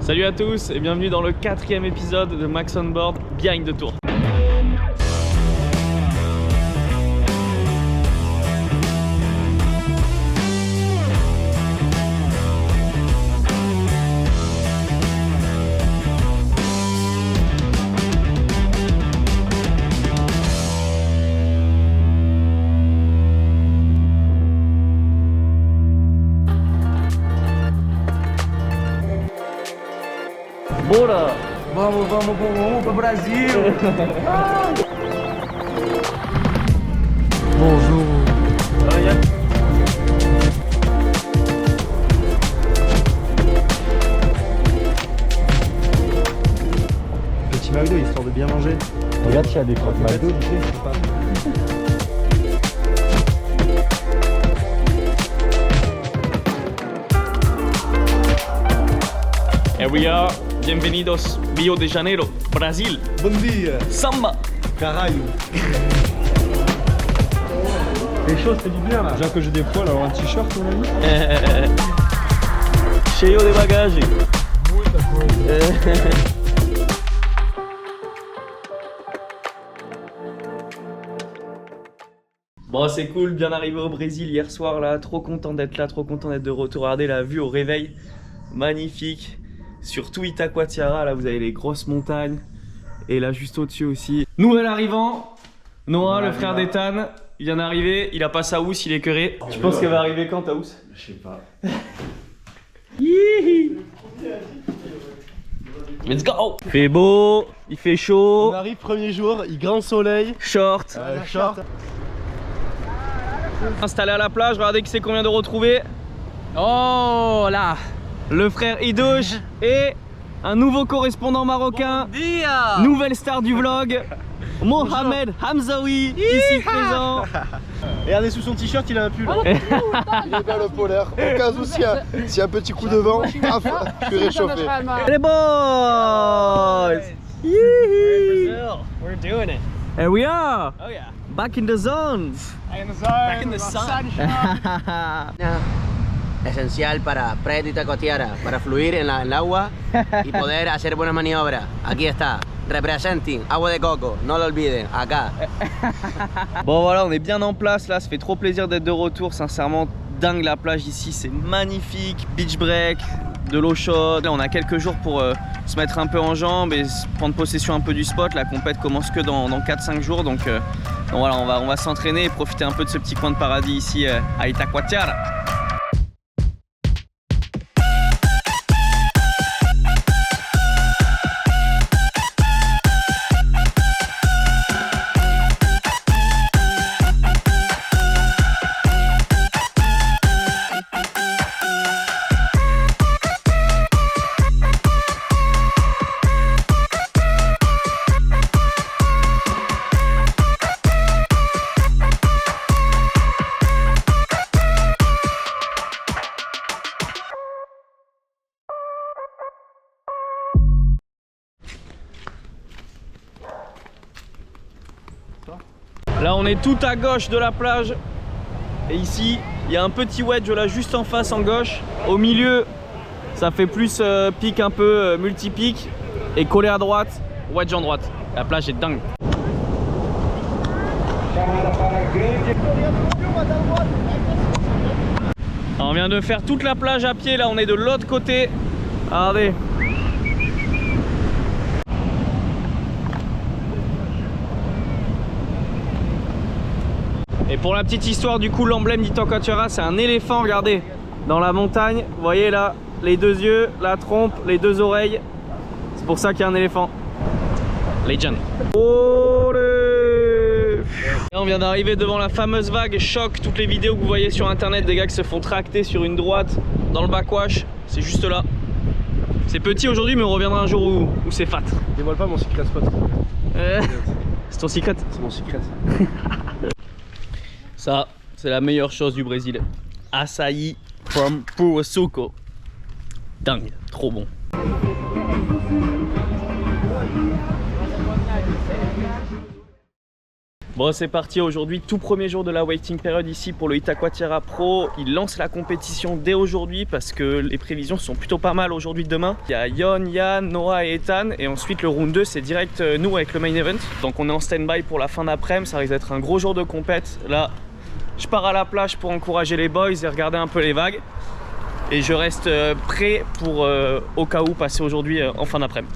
Salut à tous et bienvenue dans le 4e épisode de Max on Board Behind the Tour. Bora! Vamos pro Brasil! Bonjour! Petit McDo histoire de bien manger. Regarde s'il y a des crottes McDo, tu sais. Here we are, bienvenidos Rio de Janeiro, Brasil, Bon dia! samba! Caralho! Les choses, c'est du bien là. Déjà que j'ai des poils, alors un t-shirt, mon ami. Cheio de bagagem. Bon, c'est cool, bien arrivé au Brésil hier soir là, trop content d'être là, trop content d'être de retour. Regardez la vue au réveil, magnifique. Surtout Itacoatiara, là vous avez les grosses montagnes. Et là juste au-dessus aussi. Nouvel arrivant, Noah, le frère d'Ethan, il vient d'arriver, il a pas sa housse, il est écœuré. Tu penses qu'elle va arriver quand ta housse? Je sais pas. Let's go! Il fait beau, il fait chaud, On arrive premier jour, il grand soleil. short. Short. Installé à la plage, regardez qui c'est qu'on vient de retrouver. Oh là! Le frère Idouche et un nouveau correspondant marocain. Nouvelle star du vlog, Mohamed Hamzaoui, ici présent. Regardez sous son t-shirt, il a un pull. Il est bien le polaire. Au cas où s'il y a un petit coup de vent, paf, je suis réchauffé. Les boys! We're doing it. Here we are! Oh yeah. Back in the zone! Back in the sun. Esencial para Playa de Itacoatiara, para fluir en el agua y poder hacer buenas maniobras. Aquí está, representing, agua de coco, no lo olviden, acá. Bon voilà, on est bien en place là, ça fait trop plaisir d'être de retour, sincèrement dingue la plage ici, c'est magnifique, beach break, de l'eau chaude. Là on a quelques jours pour se mettre un peu en jambes et prendre possession un peu du spot. La compète commence que dans 4-5 jours, donc voilà, on va s'entraîner et profiter un peu de ce petit coin de paradis ici à Itacoatiara. Là on est tout à gauche de la plage et ici il y a un petit wedge là juste en face en gauche. Au milieu ça fait plus pic un peu multi-pic et collé à droite, wedge en droite. La plage est dingue. Alors, on vient de faire toute la plage à pied, là on est de l'autre côté. Regardez. Et pour la petite histoire, du coup, l'emblème d'Itacoatiara, c'est un éléphant, regardez, dans la montagne. Vous voyez là, les deux yeux, la trompe, les deux oreilles. C'est pour ça qu'il y a un éléphant. Legend. Et on vient d'arriver devant la fameuse vague choc. Toutes les vidéos que vous voyez sur internet, des gars qui se font tracter sur une droite dans le backwash, c'est juste là. C'est petit aujourd'hui, mais on reviendra un jour où c'est fat. Dévoile pas mon secret spot. C'est ton secret? C'est mon secret. Ça, c'est la meilleure chose du Brésil. Açaí from Puro-Suco. Dingue, trop bon. Bon c'est parti aujourd'hui, tout premier jour de la waiting period ici pour le Itacoatiara Pro. Ils lancent la compétition dès aujourd'hui parce que les prévisions sont plutôt pas mal aujourd'hui demain. Il y a Yon, Yann, Noah et Ethan et ensuite le round 2 c'est direct nous avec le main event. Donc on est en stand-by pour la fin d'après-midi, ça risque d'être un gros jour de compète. Là je pars à la plage pour encourager les boys et regarder un peu les vagues. Et je reste prêt pour au cas où passer aujourd'hui en fin d'après-midi.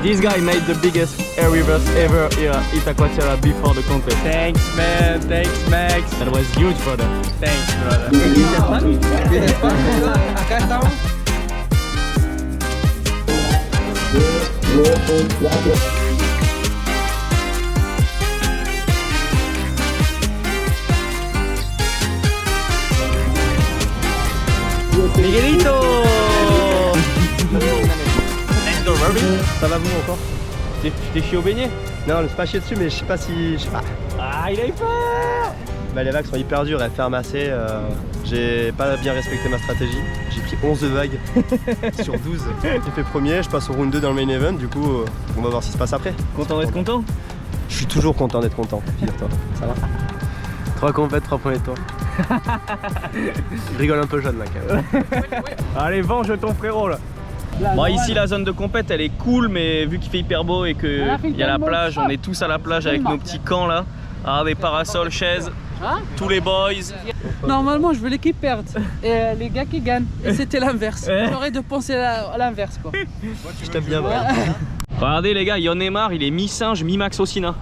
This guy made the biggest air reverse ever here at Itacoatiara before the contest. Thanks, man. Thanks, Max. That was huge, brother. Thanks, brother. Acá estamos. Miguelito. Ça va vous encore? Tu t'es chié au beignet? Non, je me suis pas chié dessus, mais je sais pas si. Je sais pas. Ah, il a eu peur. Bah, les vagues sont hyper dures, elles fait ramasser. J'ai pas bien respecté ma stratégie. J'ai pris 11 vagues sur 12. J'ai fait premier, je passe au round 2 dans le main event. Du coup, on va voir ce qui se passe après. Content d'être content? Je suis toujours content d'être content, figure-toi. Ça va? 3 compètes, 3 premiers tours. Je rigole un peu jeune là quand même. Allez, venge ton frérot là. Bon ici la zone de compète elle est cool mais vu qu'il fait hyper beau et qu'il y a la plage, on est tous à la plage avec nos petits camps là. Ah, des parasols, chaises, tous les boys. Normalement je veux l'équipe perdre et les gars qui gagnent. Et c'était l'inverse. J'aurais de penser à l'inverse quoi. Je t'aime bien, ouais. Regardez les gars, Yon Neymar il est mi-singe, mi-Max Ossina.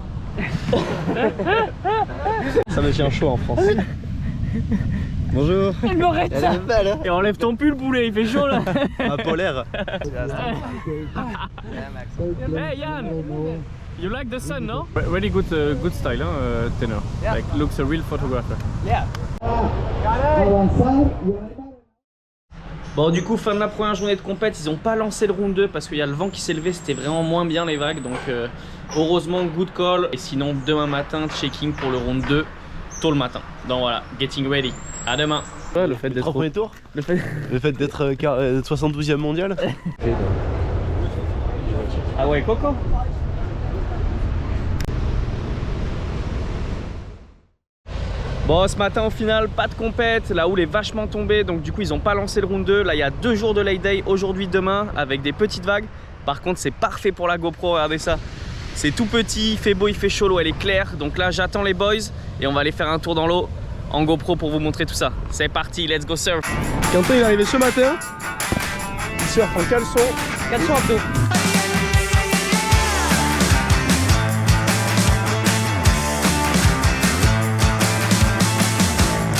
Ça me tient chaud en France. Bonjour. Elle m'aurait ça. Elle est belle, hein. Et enlève ton pull poulet, il fait chaud là. Un polaire. Hey Yann, you like the sun, no? Really good, good style, hein, tenor. Like looks a real photographer. Yeah. Bon du coup fin de la première journée de compète, ils ont pas lancé le round 2 parce qu'il y a le vent qui s'est levé, c'était vraiment moins bien les vagues, donc heureusement good call. Et sinon demain matin checking pour le round 2 tôt le matin. Donc voilà, getting ready. À demain. Ouais, le fait d'être 3 premiers tours. Le fait d'être 72e mondial. Ah ouais, Coco. Bon ce matin au final pas de compète, la houle est vachement tombée donc du coup ils ont pas lancé le round 2. Là il y a 2 jours de lay day, aujourd'hui demain avec des petites vagues. Par contre c'est parfait pour la GoPro, regardez ça. C'est tout petit, il fait beau, il fait chaud, l'eau elle est claire. Donc là j'attends les boys et on va aller faire un tour dans l'eau en GoPro pour vous montrer tout ça. C'est parti, let's go surf. Quentin il est arrivé ce matin. Il surfe en caleçon. Caleçon abdos.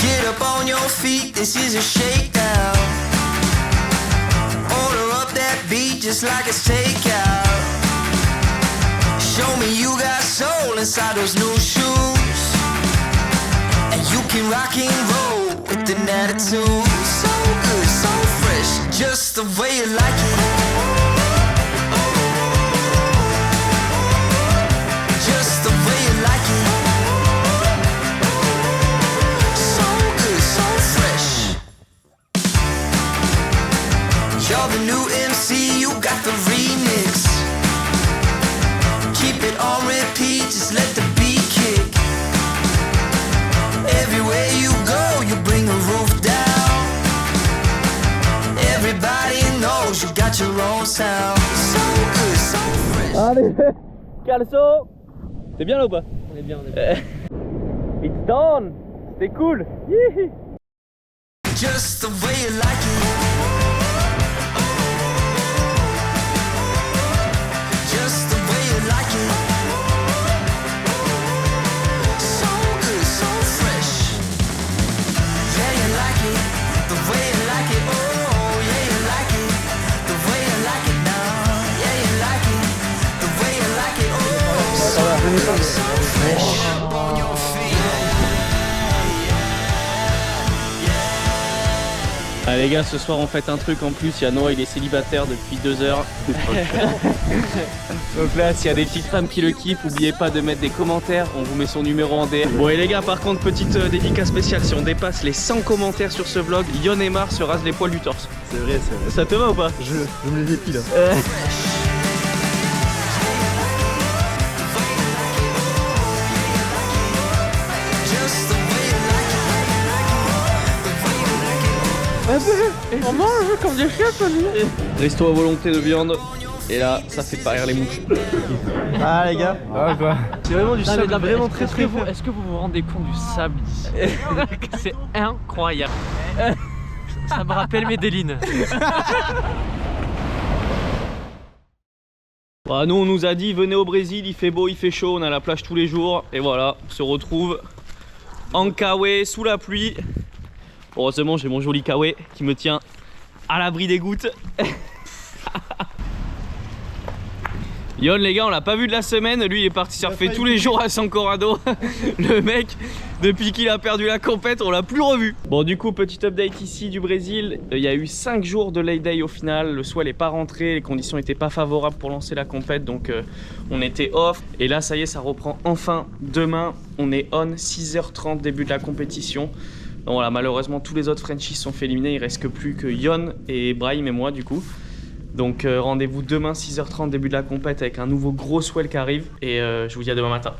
Get up on your feet, this is a shakedown. Order up that beat just like it's takeout. Show me you got soul inside those new shoes. And you can rock and roll with an attitude. So good, so fresh, just the way you like it. Just the way you like it. So good, so fresh. You're the new MC, you got the remix. Keep it on repeat, just let the beat kick. Everywhere you go, you bring the roof down. Everybody knows you got your own sound. So good, so fresh. Allez, caleçon. T'es bien là ou pas? On est bien, on est bien. It's done. C'était cool. Yihi. Just the way you like it. Just the way you like it. So good, so fresh. Yeah, you like it. The way you like it. Oh, yeah, you like it. The way you like it now. Yeah, you like it. The way you like it. Oh, so fresh. Up on your feet. Ah les gars, ce soir on fête un truc en plus, il y a Noah, il est célibataire depuis 2 heures. Donc là, s'il y a des petites femmes qui le kiffent, n'oubliez pas de mettre des commentaires, on vous met son numéro en DM. Bon et les gars, par contre, petite dédicace spéciale, si on dépasse les 100 commentaires sur ce vlog, Yon Neymar se rase les poils du torse. C'est vrai, c'est vrai. Ça te va ou pas? Je me les dépile. On mange comme des chefs, nous. Resto à volonté de viande. Et là, ça fait pas rire les mouches. Ah les gars. Ah quoi. C'est vraiment du sable vraiment très Est-ce que vous vous rendez compte du sable ici? C'est incroyable. Ça me rappelle Medellin. Bah, nous, on nous a dit venez au Brésil, il fait beau, il fait chaud, on a la plage tous les jours. Et voilà, on se retrouve en kawaii sous la pluie. Heureusement, j'ai mon joli kawaii qui me tient à l'abri des gouttes. Yon les gars, on l'a pas vu de la semaine, lui il est parti surfer tous les jours à San Corrado. Le mec, depuis qu'il a perdu la compète, on l'a plus revu. Bon du coup, petit update ici du Brésil, il y a eu 5 jours de lay day au final, le swell n'est pas rentré, les conditions n'étaient pas favorables pour lancer la compète, donc on était off. Et là ça y est, ça reprend enfin demain, on est on, 6h30 début de la compétition. Donc voilà, malheureusement tous les autres Frenchies sont fait éliminer, il reste que plus que Yon et Brahim et moi du coup. Donc rendez-vous demain 6h30 début de la compète avec un nouveau gros swell qui arrive et je vous dis à demain matin.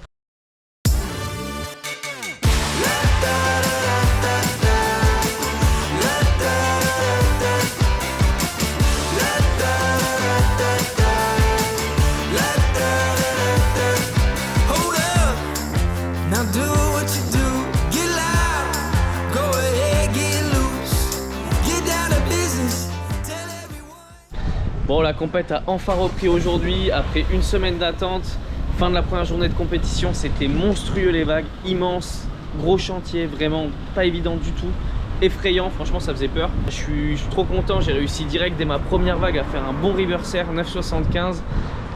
Hold up, now do what you do. Get loud, go ahead, get loose. Get down to business, tell everyone. Bon, la compète a enfin repris aujourd'hui après une semaine d'attente. Fin de la première journée de compétition, c'était monstrueux les vagues, immenses, gros chantier, vraiment pas évident du tout, effrayant, franchement ça faisait peur. Je suis trop content, j'ai réussi direct dès ma première vague à faire un bon reverser 9,75.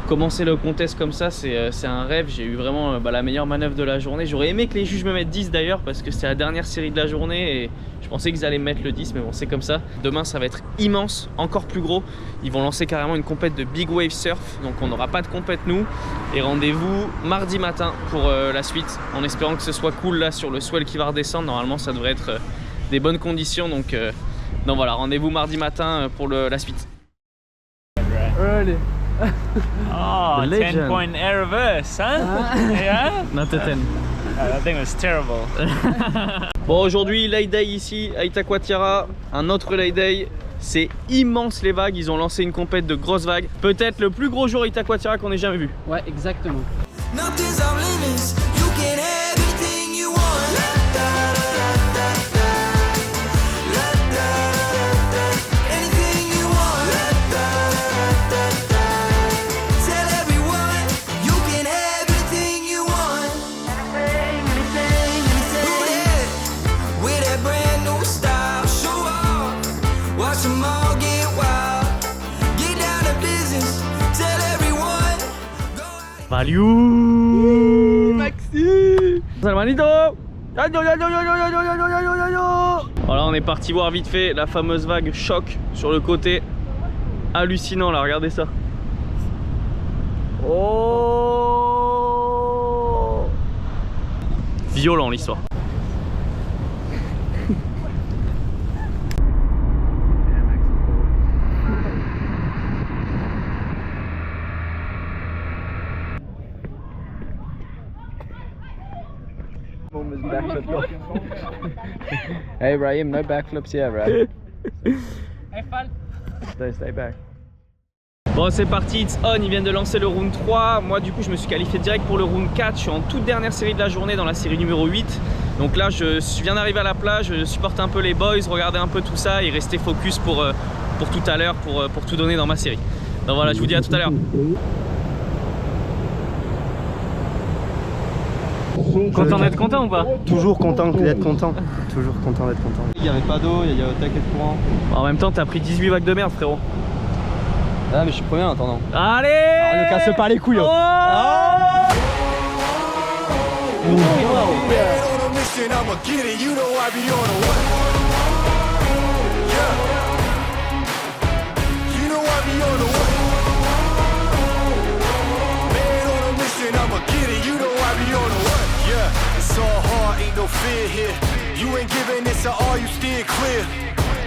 Commencer le contest comme ça, c'est un rêve. J'ai eu vraiment la meilleure manœuvre de la journée. J'aurais aimé que les juges me mettent 10 d'ailleurs parce que c'était la dernière série de la journée et je pensais qu'ils allaient me mettre le 10, mais bon c'est comme ça. Demain ça va être immense, encore plus gros. Ils vont lancer carrément une compète de big wave surf, donc on n'aura pas de compète nous. Et rendez-vous mardi matin pour la suite, en espérant que ce soit cool là sur le swell qui va redescendre. Normalement ça devrait être des bonnes conditions, donc voilà, rendez-vous mardi matin pour la suite. Really? Oh, 10-point air reverse, huh? Yeah? Not a 10. That thing was terrible. Bon, aujourd'hui lay day ici à Itacoatiara, un autre lay day. C'est immense les vagues, ils ont lancé une compète de grosses vagues. Peut-être le plus gros jour à Itacoatiara qu'on ait jamais vu. Ouais, exactement. Nothing's off limits. You can have anything you want. Anything you want. Tell everyone you can have anything you want. Anything. With that brand new style, show off. Watch them all get wild. Get down to business. Tell everyone. Go out. Value Maxi Salmanito. Voilà, on est parti voir vite fait la fameuse vague choc sur le côté. Hallucinant là, regardez ça. Oh, violent l'histoire. Hey Brahim, no backflips yet, bro. Stay back. Bon c'est parti, it's on, ils viennent de lancer le round 3. Moi du coup je me suis qualifié direct pour le round 4. Je suis en toute dernière série de la journée dans la série numéro 8. Donc là je viens d'arriver à la plage, je supporte un peu les boys, regarder un peu tout ça et rester focus pour tout à l'heure, pour tout donner dans ma série. Donc voilà, je vous dis à tout à l'heure. Content d'être content ou pas? Toujours content d'être content. Toujours content d'être content. Il n'y avait pas d'eau, il y a au taquet de courant. En même temps t'as pris 18 vagues de merde frérot. Ah mais je suis premier en attendant. Allez, Ne casse pas les couilles. Oh It's all hard, ain't no fear here. You ain't giving this at all, you steer clear.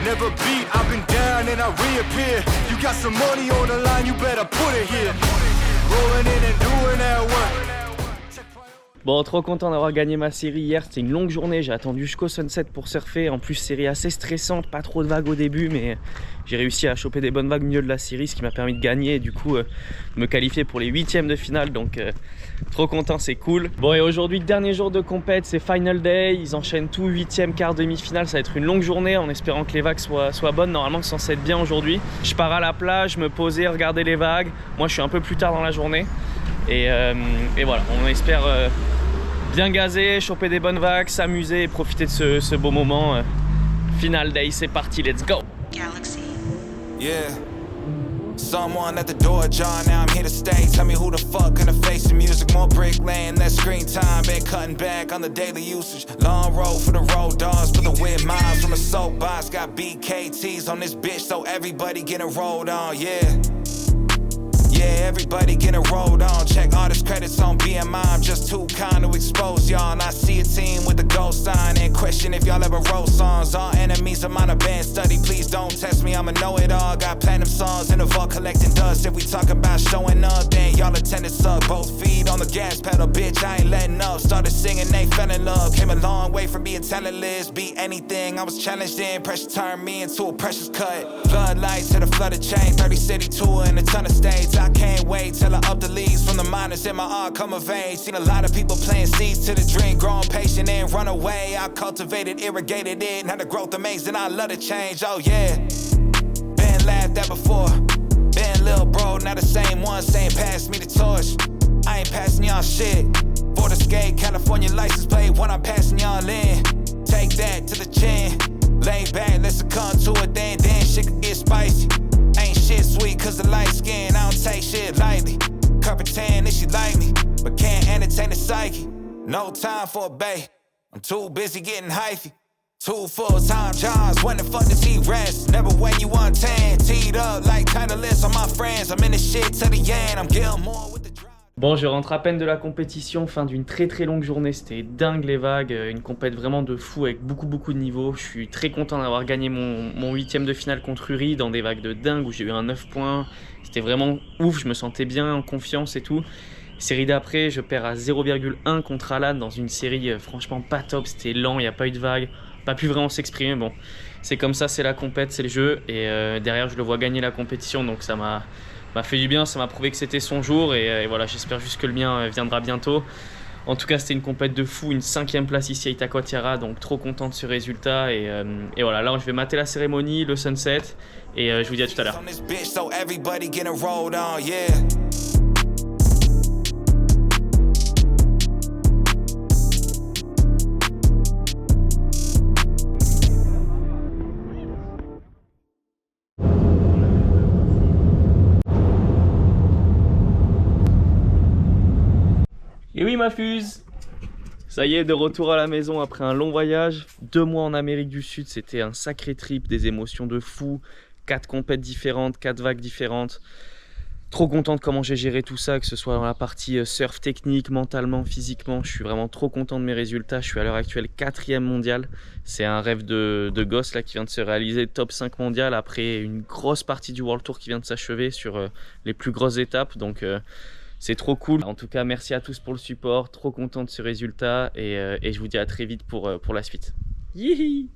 Never beat, I've been down and I reappear. You got some money on the line, you better put it here. Rolling in and doing that work. Bon, trop content d'avoir gagné ma série hier, c'était une longue journée, j'ai attendu jusqu'au sunset pour surfer. En plus, série assez stressante, pas trop de vagues au début, mais j'ai réussi à choper des bonnes vagues au milieu de la série, ce qui m'a permis de gagner et du coup me qualifier pour les 8e de finale. Donc trop content, c'est cool. Bon, et aujourd'hui, dernier jour de compète, c'est final day, ils enchaînent tout, 8e, quart, demi-finale. Ça va être une longue journée en espérant que les vagues soient bonnes. Normalement, c'est censé être bien aujourd'hui. Je pars à la plage, me poser, regarder les vagues. Moi, je suis un peu plus tard dans la journée et voilà, on espère bien gazer, choper des bonnes vagues, s'amuser et profiter de ce beau moment. Final day, c'est parti, let's go. Galaxy. Yeah. Someone at the door, John, now I'm here to stay. Tell me who the fuck gonna face the music. More brick laying, less screen time. Been cutting back on the daily usage. Long road for the road dogs, for the weird miles from a soapbox. Got BKTs on this bitch, so everybody getting rolled on, yeah. Yeah, everybody getting rolled on. Check artist credits on BMI. I'm just too kind to expose y'all. And I see a team with the gold sign and question if y'all ever wrote songs. All enemies, I'm on a band study. Please don't test me, I'ma know it all. Got platinum songs in the vault collecting dust. If we talk about showing up, then y'all attended suck. Both feet on the gas pedal, bitch, I ain't letting up. Started singing, they fell in love. Came a long way from being talentless. Beat anything, I was challenged in. Pressure turned me into a precious cut. Floodlights to the flooded chain. 30 city tour in a ton of states. I can't wait till I up the leaves from the minors in my art come of age. Seen a lot of people playing seeds to the dream, growing patient and run away. I cultivated, irrigated it, now the growth amazing. I love the change, oh yeah. Been laughed at before, been little bro, not the same one saying pass me the torch. I ain't passing y'all shit. For the skate, California license plate when I'm passing y'all in. Take that to the chin, lay back, let's succumb to it, then shit could get spicy. Ain't shit sweet cause the light skin, I don't take shit lightly. Carpet tan, if she like me, but can't entertain the psyche. No time for a bae, I'm too busy getting hyphy. 2 full-time jobs, when the fuck does he rest? Never when you want 10, teed up like Titleist on my friends. I'm in the shit to the end, I'm Gilmore with the drive. Bon, je rentre à peine de la compétition, fin d'une très longue journée, c'était dingue les vagues, une compète vraiment de fou avec beaucoup de niveaux. Je suis très content d'avoir gagné mon 8e de finale contre Uri dans des vagues de dingue où j'ai eu un 9 points. C'était vraiment ouf, je me sentais bien, en confiance et tout. Série d'après, je perds à 0,1 contre Alan dans une série franchement pas top, c'était lent, il n'y a pas eu de vagues, pas pu vraiment s'exprimer. Bon, c'est comme ça, c'est la compète, c'est le jeu et derrière je le vois gagner la compétition, donc ça m'a fait du bien, ça m'a prouvé que c'était son jour et voilà, j'espère juste que le mien viendra bientôt. En tout cas, c'était une compète de fou, une 5e place ici à Itacoatiara, donc trop content de ce résultat et voilà, là je vais mater la cérémonie, le sunset et je vous dis à tout à l'heure. Et oui ma fuse, ça y est, de retour à la maison après un long voyage, 2 mois en Amérique du Sud, c'était un sacré trip, des émotions de fou, 4 compètes différentes, 4 vagues différentes. Trop content de comment j'ai géré tout ça, que ce soit dans la partie surf technique, mentalement, physiquement. Je suis vraiment trop content de mes résultats. Je suis à l'heure actuelle 4e mondial. C'est un rêve de gosse là, qui vient de se réaliser, top 5 mondial après une grosse partie du World Tour qui vient de s'achever sur les plus grosses étapes. Donc c'est trop cool. En tout cas, merci à tous pour le support. Trop content de ce résultat et je vous dis à très vite pour la suite. Yihi!